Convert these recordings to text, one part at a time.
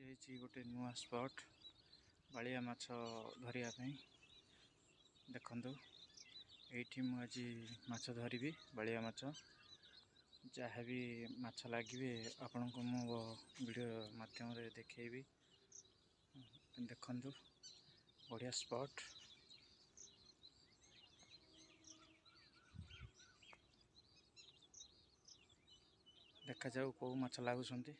ହେଇଛି ଗୋଟେ ନୂଆ ସ୍ପଟ୍ ବାଳିଆ ମାଛ ଧରିବା ପାଇଁ। ଦେଖନ୍ତୁ ଏଇଠି ମୁଁ ଆଜି ମାଛ ଧରିବି, ବାଳିଆ ମାଛ। ଯାହା ବି ମାଛ ଲାଗିବେ ଆପଣଙ୍କୁ ମୁଁ ଭିଡ଼ିଓ ମାଧ୍ୟମରେ ଦେଖେଇବି। ଦେଖନ୍ତୁ ବଢ଼ିଆ ସ୍ପଟ୍। ଦେଖାଯାଉ କେଉଁ ମାଛ ଲାଗୁଛନ୍ତି।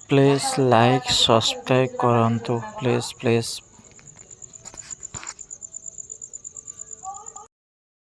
ପ୍ଲିଜ୍ ଲାଇକ୍ ସବସ୍କ୍ରାଇବ୍ କରନ୍ତୁ, ପ୍ଲିଜ୍।